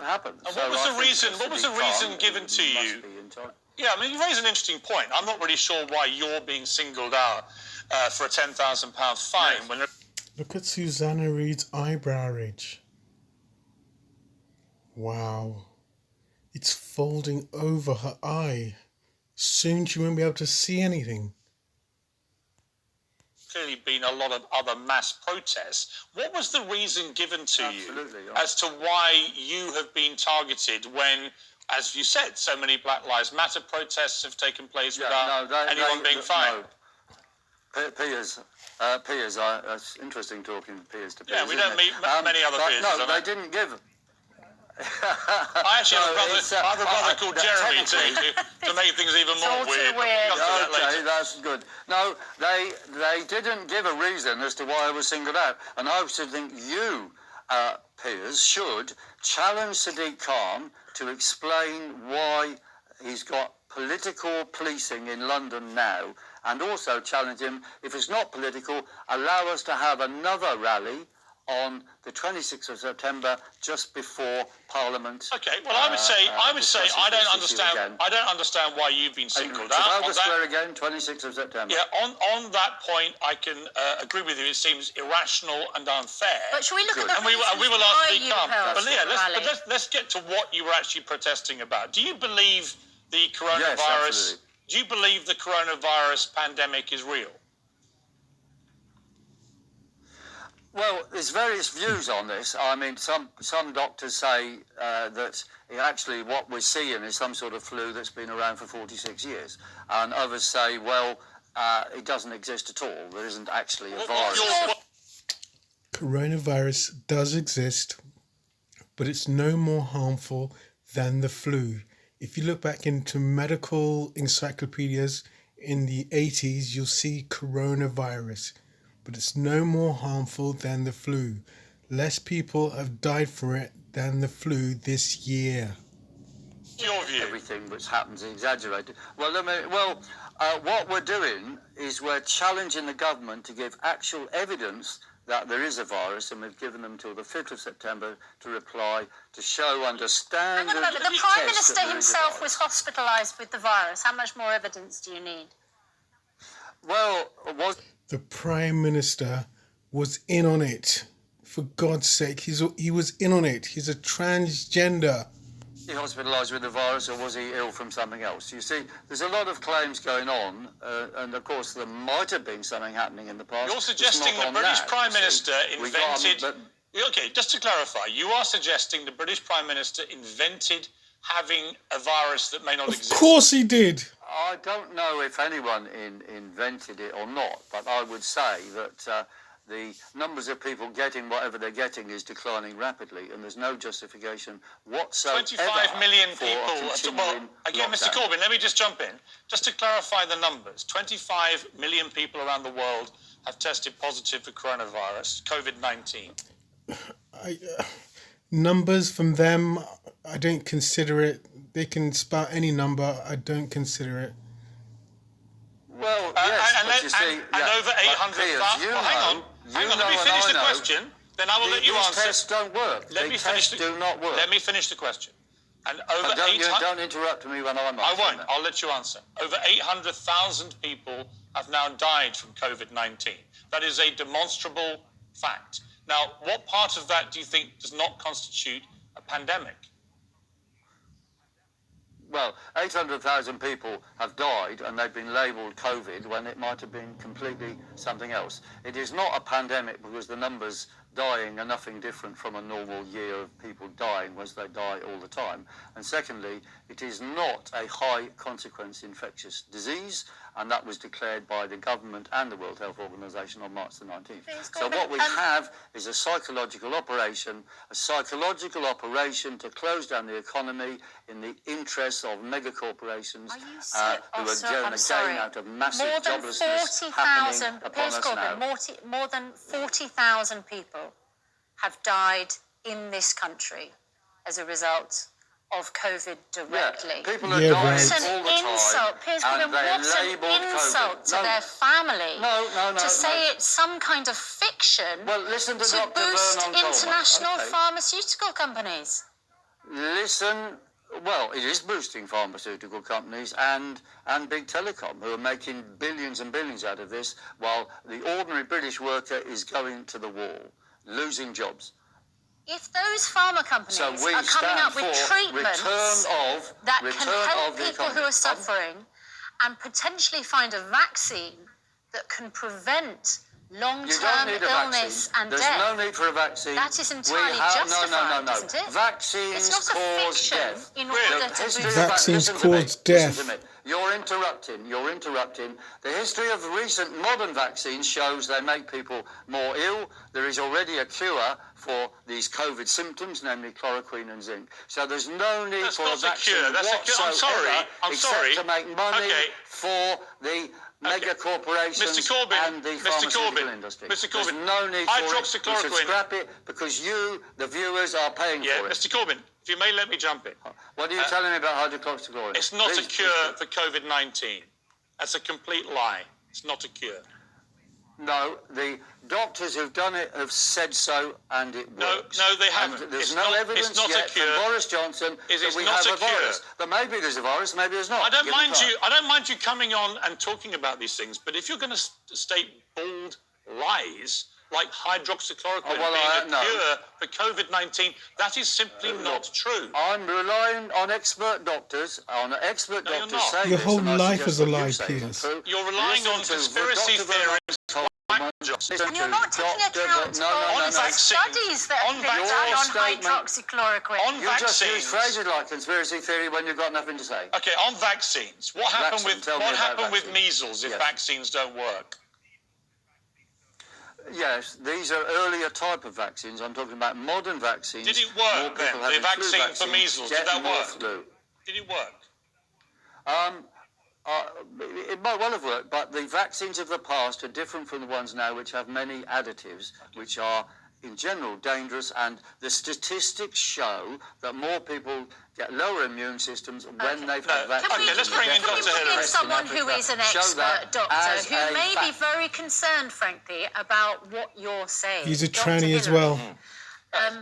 happened. And what was the reason? What was the reason given to you? Yeah, I mean, you raise an interesting point. I'm not really sure why you're being singled out for a £10,000 fine. Yes. When Look at Susanna Reid's eyebrow ridge. Wow. It's folding over her eye. Soon she won't be able to see anything. clearly been a lot of other mass protests. What was the reason given to you as to why you have been targeted when, as you said, so many Black Lives Matter protests have taken place without anyone being fined? No. PIERS, it's interesting talking PIERS to PIERS. Yeah, we don't meet many other PIERS. No, they didn't give. I actually have a brother called Jeremy to make things even more weird. Okay, that's good. No, they didn't give a reason as to why I was singled out, and I should think you, PIERS, should challenge Sadiq Khan to explain why he's got political policing in London now, and also challenge him, if it's not political, allow us to have another rally on the 26th of September, just before Parliament. Okay, well, I would say I don't understand why you've been singled out. Trafalgar Square again, 26th of September. Yeah, on that point, I can agree with you. It seems irrational and unfair. But shall we look at the we will ask you come. But let's get to what you were actually protesting about. Do you believe the coronavirus? Yes, absolutely. Do you believe the coronavirus pandemic is real? Well, there's various views on this. I mean, some doctors say that actually what we're seeing is some sort of flu that's been around for 46 years. And others say, well, it doesn't exist at all. There isn't actually a virus. Coronavirus does exist, but it's no more harmful than the flu. If you look back into medical encyclopedias in the 80s, you'll see coronavirus. But it's no more harmful than the flu. Less people have died from it than the flu this year. Your view. Everything which happens is exaggerated. Well, what we're doing is we're challenging the government to give actual evidence that there is a virus, and we've given them till the 5th of September to reply, to show, understand. Hang on a moment. The Prime Minister himself was hospitalised with the virus. How much more evidence do you need? Well, the Prime Minister was in on it. For God's sake, he was in on it. He's a transgender. Was he hospitalised with the virus, or was he ill from something else? You see, there's a lot of claims going on, and of course there might have been something happening in the past. You're suggesting the British Prime Minister invented... Okay, just to clarify, you are suggesting the British Prime Minister invented having a virus that may not exist? Of course he did. I don't know if anyone invented it or not, but I would say that the numbers of people getting whatever they're getting is declining rapidly, and there's no justification whatsoever. 25 million people. Well, again, Mr. Corbyn, let me just jump in. Just to clarify the numbers, 25 million people around the world have tested positive for coronavirus, COVID-19. Numbers from them, I don't consider it. They can spout any number. I don't consider it. Well, yes, and over 800,000. Hang on. Let me finish the question. Then I will let you answer. Tests don't work. Tests do not work. Let me finish the question. And over don't interrupt me when I'm answering. I won't. I'll let you answer. Over 800,000 people have now died from COVID-19. That is a demonstrable fact. Now, what part of that do you think does not constitute a pandemic? Well, 800,000 people have died and they've been labelled COVID when it might have been completely something else. It is not a pandemic because the numbers dying are nothing different from a normal year of people dying, whereas they die all the time. And secondly, it is not a high consequence infectious disease, and that was declared by the government and the World Health Organization on March the 19th. So what we have is a psychological operation to close down the economy in the interests of mega corporations who are going to gain out of massive joblessness happening upon us now. More than 40,000 people have died in this country as a result of COVID directly. Yeah, people are dying all the time. Insult. Piers Corbyn, what's an insult to their family? No. To say it's some kind of fiction to boost international pharmaceutical companies. Listen, well, it is boosting pharmaceutical companies and big telecom, who are making billions and billions out of this, while the ordinary British worker is going to the wall, losing jobs. If those pharma companies So we are coming up with stand for treatments that can help the people who economy. are suffering and potentially find a vaccine that can prevent You long-term don't need a illness vaccine. and There's death, no need for a vaccine. that is entirely justified, no. isn't it? Vaccines It's not a cause fiction death. in order to History boost... of Vaccines listen to me, cause death. listen to me. You're interrupting. The history of the recent modern vaccines shows they make people more ill. There is already a cure for these COVID symptoms, namely chloroquine and zinc. So there's no need That's for a not a vaccine cure. That's a cure. I'm sorry. except to make money Okay. for the mega corporations Mr. Corbyn, and the Mr. pharmaceutical Corbyn, industry. Mr. Corbyn, There's no need for it. We should hydroxychloroquine. scrap it because you, the viewers, are paying Yeah, for it. Mr. Corbyn, if you may let me jump in. What are you telling me about hydroxychloroquine? It's not Please, a cure for COVID-19. That's a complete lie. It's not a cure. No, the doctors who've done it have said so, and it works. No, they And haven't. there's It's no not- evidence it's not a yet cure. from Boris Johnson It's that we not have a a cure. virus. But maybe there's a virus, maybe there's not. I don't Give it mind time. you. I don't mind you coming on and talking about these things. But if you're going to state bold lies like hydroxychloroquine being a cure for COVID-19, that is simply not true. I'm relying on expert doctors. Doctors not. say Your this, whole and I life suggest is a what you lie, say is Piers. true. You're relying Listen on to conspiracy Dr. theories. And you're not taking account of the studies that have been done on hydroxychloroquine. On You just use vaccines. phrases like conspiracy theory when you've got nothing to say. Okay, on vaccines. What happened Tell me about with vaccines. measles if Yes. vaccines don't work? Yes, these are earlier type of vaccines. I'm talking about modern vaccines. Did it More work people then? The having flu vaccine for vaccines measles, did get that more work? flu. Did it work? It might well have worked, but the vaccines of the past are different from the ones now, which have many additives, which are in general dangerous, and the statistics show that more people get lower immune systems when they've had vaccines. Okay, let's bring in Can Dr. we bring in Hillary. someone who is an expert doctor who may be very concerned, frankly, about what you're saying? He's a Dr. tranny as Hillary. well.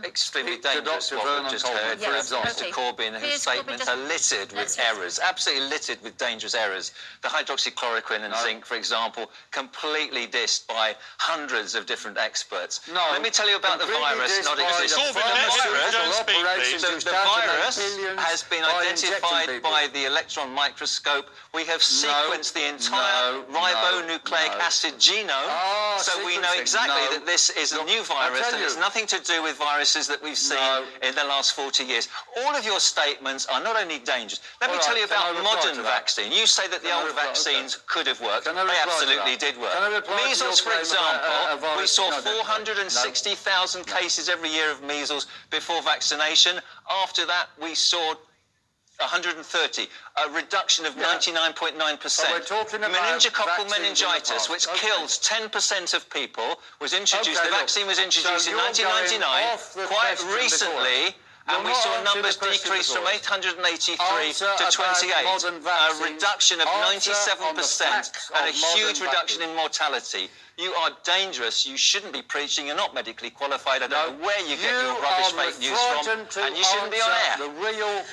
Extremely Speak to dangerous Dr. what Vernon we've just Coleman, heard. for For example. example, Okay. Corbyn, whose Piers Corbyn, statements just- are littered let's with hear- errors, absolutely littered with dangerous errors. The hydroxychloroquine and zinc, for example, completely dissed by hundreds of different experts. No, Let me tell you about the completely virus dissed not by the existing. Corbyn, let's The hear it. virus- Don't speak, please. the virus has been identified by the electron microscope. We have sequenced the entire ribonucleic acid genome, so we know exactly that this is a new virus and it's nothing to do with viruses that we've seen in the last 40 years. All of your statements are not only dangerous. Let me tell you about modern vaccine. You say that the old vaccines could have worked. They absolutely did work. Measles, for example, we saw 460,000 cases every year of measles before vaccination. After that, we saw 130, a reduction of 99.9%. But we're talking about Meningococcal vaccines in the meningitis, past. which Okay. kills 10% of people, was introduced. Okay, the look, vaccine was introduced so in you're 1999, going off the quite question recently, before. and we You're not saw answering numbers the question decrease from before. 883 Answer to about 28, modern a vaccines. reduction of Answer on the 97% facts and a of modern huge reduction vaccines. in mortality. You are dangerous. You shouldn't be preaching. You're not medically qualified. I don't know where you get your rubbish fake news from, and you shouldn't be on air. The real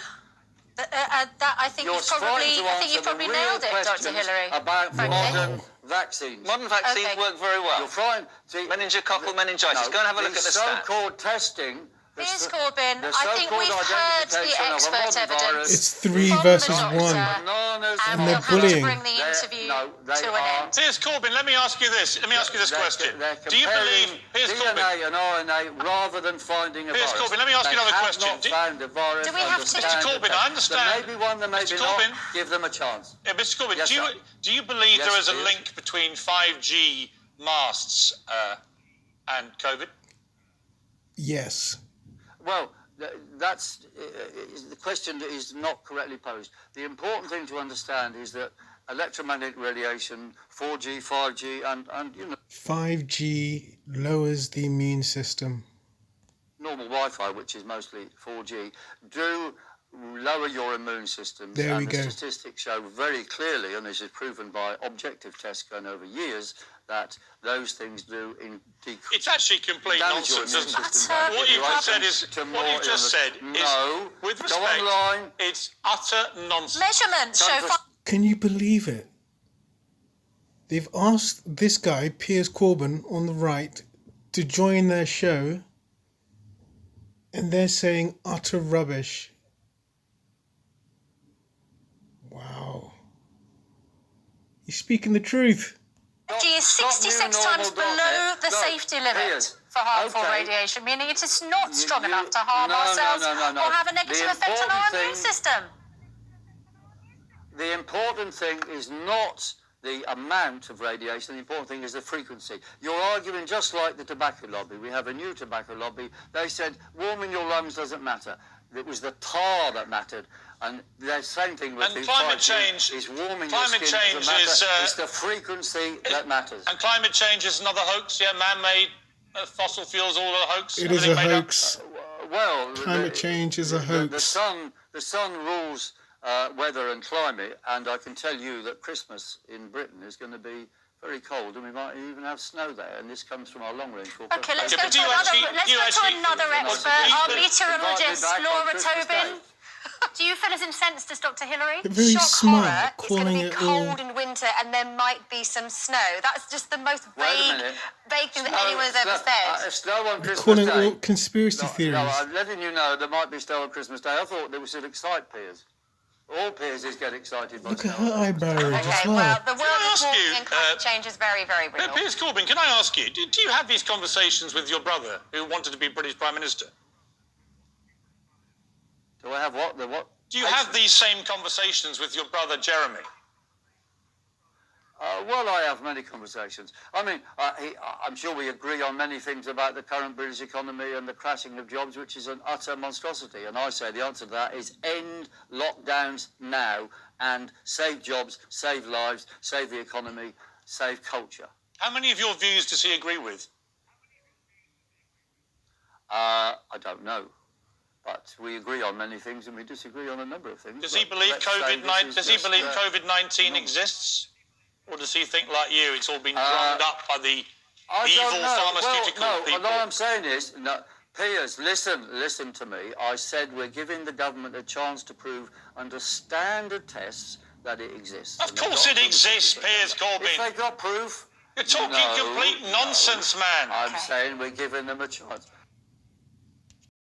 I think You're you've probably, trying to I think you've answer probably the real nailed it, Dr. questions Hillary. about frankly. modern vaccines. Modern vaccines Okay. work very well. You're trying. See, Meningococcal meningitis. Go and have a look at the stats. so-called testing. Piers Corbyn, the I think so-called we've heard the identification of a expert modern evidence. virus It's 3 from versus the 1. doctor, Bananas and And we'll they're have to bullying. bring the interview they to an are- end. Piers Corbyn, let me ask you this. Let me ask you this question. They're Do you believe, Piers DNA Corbyn, and RNA rather than finding a Piers virus? Corbyn, let me ask you They another have question. Not found a virus. Do we have to- Understand Mr. Corbyn, the I test. understand. There may be one, there may Mr. be Corbyn. not. Give them a chance. Mr. Corbyn, Yes, sir. do you believe Yes, there is a Piers. link between 5G masts and COVID? Yes. Well, that's the question that is not correctly posed. The important thing to understand is that electromagnetic radiation, 4G, 5G, and 5G lowers the immune system. normal Wi-Fi, which is mostly 4G, do lower your immune systems. There we and go. The statistics show very clearly, and this is proven by objective tests going over years, that those things do decrease. It's actually complete nonsense, isn't it? What you've just said is, with respect, it's utter nonsense. Measurements show. Can you believe it? They've asked this guy, Piers Corbyn, on the right, to join their show, and they're saying utter rubbish. Wow. He's speaking the truth. G is 66 times below the safety limit for harmful radiation, meaning it is not strong enough to harm ourselves or have a negative effect on our immune system. The important thing is not the amount of radiation, the important thing is the frequency. You're arguing just like the tobacco lobby. We have a new tobacco lobby. They said warming your lungs doesn't matter. It was the tar that mattered. And the same thing with the climate change is warming your skin doesn't matter. It's the frequency that matters. And climate change is another hoax, man-made fossil fuels, all a hoax. It is a hoax. Well, climate change is a hoax. The sun rules weather and climate, and I can tell you that Christmas in Britain is going to be very cold, and we might even have snow there, and this comes from our long-range forecast. Okay, let's go to another expert, our meteorologist, Laura Tobin. Do you feel as incensed as Dr. Hillary? They're very smart, It's going to be cold in winter, and there might be some snow. That's just the most vague thing that anyone's ever said. Snow on Christmas calling Day. it all conspiracy theories. No, I'm letting you know there might be snow on Christmas Day. I thought that we should excite Piers. All Pierses get excited by Look snow. at her eyebrow ridge as well. Well, the world is warming and climate change is very, very real. Piers Corbyn, can I ask you, do you have these conversations with your brother who wanted to be British Prime Minister? Do I have what? The what? Do you have these same conversations with your brother Jeremy? Well, I have many conversations. I mean, I'm sure we agree on many things about the current British economy and the crashing of jobs, which is an utter monstrosity. And I say the answer to that is end lockdowns now and save jobs, save lives, save the economy, save culture. How many of your views does he agree with? I don't know. But we agree on many things and we disagree on a number of things. Does he believe COVID-19 exists? Or does he think, like you, it's all been drummed up by the evil pharmaceutical people? All I'm saying is, Piers, listen to me. I said we're giving the government a chance to prove under standard tests that it exists. Of course it exists, Piers Corbyn. If they got proof... You're talking complete nonsense, man. I'm saying we're giving them a chance.